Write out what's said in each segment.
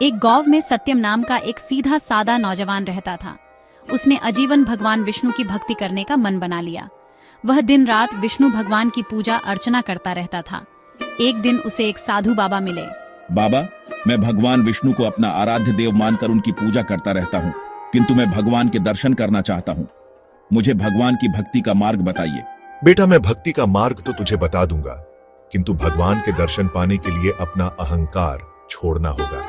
एक गांव में सत्यम नाम का एक सीधा सादा नौजवान रहता था। उसने आजीवन भगवान विष्णु की भक्ति करने का मन बना लिया। वह दिन रात विष्णु भगवान की पूजा अर्चना करता रहता था। एक दिन उसे एक साधु बाबा मिले। बाबा, मैं भगवान विष्णु को अपना आराध्य देव मानकर उनकी पूजा करता रहता हूँ, किंतु मैं भगवान के दर्शन करना चाहता हूँ। मुझे भगवान की भक्ति का मार्ग बताइए। बेटा, मैं भक्ति का मार्ग तो तुझे बता दूंगा, किंतु भगवान के दर्शन पाने के लिए अपना अहंकार छोड़ना होगा।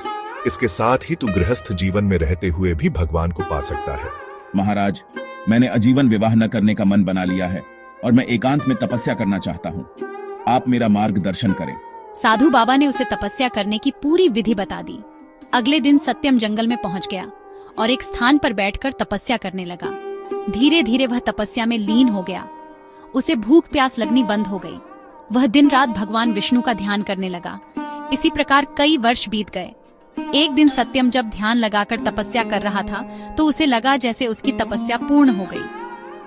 इसके साथ ही तू गृहस्थ जीवन में रहते हुए भी भगवान को पा सकता है। महाराज, मैंने आजीवन विवाह न करने का मन बना लिया है और मैं एकांत में तपस्या करना चाहता हूँ। आप मेरा मार्गदर्शन करें। साधु बाबा ने उसे तपस्या करने की पूरी विधि बता दी। अगले दिन सत्यम जंगल में पहुंच गया और एक स्थान पर बैठकर तपस्या करने लगा। धीरे धीरे वह तपस्या में लीन हो गया। उसे भूख प्यास लगनी बंद हो गई। वह दिन रात भगवान विष्णु का ध्यान करने लगा। इसी प्रकार कई वर्ष बीत गए। एक दिन सत्यम जब ध्यान लगाकर तपस्या कर रहा था तो उसे लगा जैसे उसकी तपस्या पूर्ण हो गई।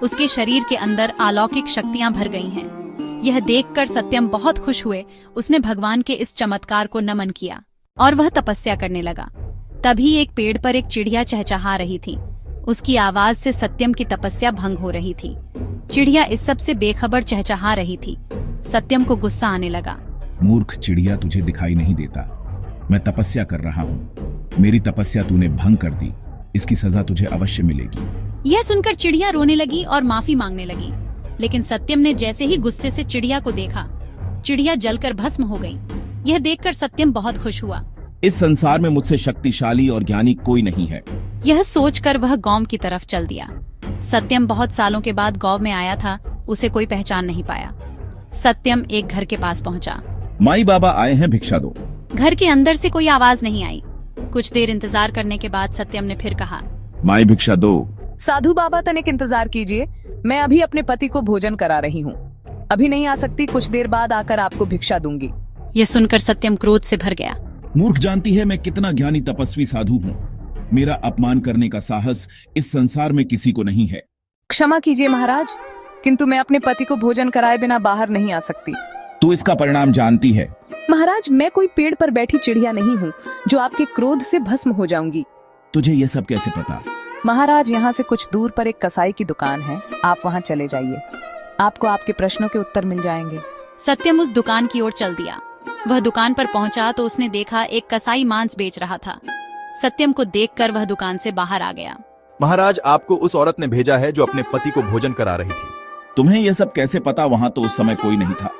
उसके शरीर के अंदर अलौकिक शक्तियां भर गई हैं। यह देखकर सत्यम बहुत खुश हुए। उसने भगवान के इस चमत्कार को नमन किया और वह तपस्या करने लगा। तभी एक पेड़ पर एक चिड़िया चहचहा रही थी। उसकी आवाज से सत्यम की तपस्या भंग हो रही थी। चिड़िया इस सब से बेखबर चहचहा रही थी। सत्यम को गुस्सा आने लगा। मूर्ख चिड़िया, तुझे दिखाई नहीं देता? मैं तपस्या कर रहा हूँ। मेरी तपस्या तूने भंग कर दी। इसकी सजा तुझे अवश्य मिलेगी। यह सुनकर चिड़िया रोने लगी और माफी मांगने लगी। लेकिन सत्यम ने जैसे ही गुस्से से चिड़िया को देखा, चिड़िया जलकर भस्म हो गई। यह देखकर सत्यम बहुत खुश हुआ। इस संसार में मुझसे शक्तिशाली और ज्ञानी कोई नहीं है। यह सोचकर वह गांव की तरफ चल दिया। सत्यम बहुत सालों के बाद गांव में आया था। उसे कोई पहचान नहीं पाया। सत्यम एक घर के पास पहुंचा। माई बाबा आए हैं, भिक्षा दो। घर के अंदर से कोई आवाज नहीं आई। कुछ देर इंतजार करने के बाद सत्यम ने फिर कहा, माई भिक्षा दो। साधु बाबा, तनिक इंतजार कीजिए, मैं अभी अपने पति को भोजन करा रही हूँ। अभी नहीं आ सकती, कुछ देर बाद आकर आपको भिक्षा दूंगी। यह सुनकर सत्यम क्रोध से भर गया। मूर्ख, जानती है मैं कितना ज्ञानी तपस्वी साधु हूँ। मेरा अपमान करने का साहस इस संसार में किसी को नहीं है। क्षमा कीजिए महाराज, किंतु मैं अपने पति को भोजन कराए बिना बाहर नहीं आ सकती। तू इसका परिणाम जानती है। महाराज, मैं कोई पेड़ पर बैठी चिड़िया नहीं हूँ जो आपके क्रोध से भस्म हो जाऊंगी। तुझे ये सब कैसे पता? महाराज, यहाँ से कुछ दूर पर एक कसाई की दुकान है, आप वहाँ चले जाइए। आपको आपके प्रश्नों के उत्तर मिल जाएंगे। सत्यम उस दुकान की ओर चल दिया। वह दुकान पर पहुंचा तो उसने देखा एक कसाई मांस बेच रहा था। सत्यम को देखकर वह दुकान से बाहर आ गया। महाराज, आपको उस औरत ने भेजा है जो अपने पति को भोजन करा रही थी। तुम्हें यह सब कैसे पता? वहाँ तो उस समय कोई नहीं था।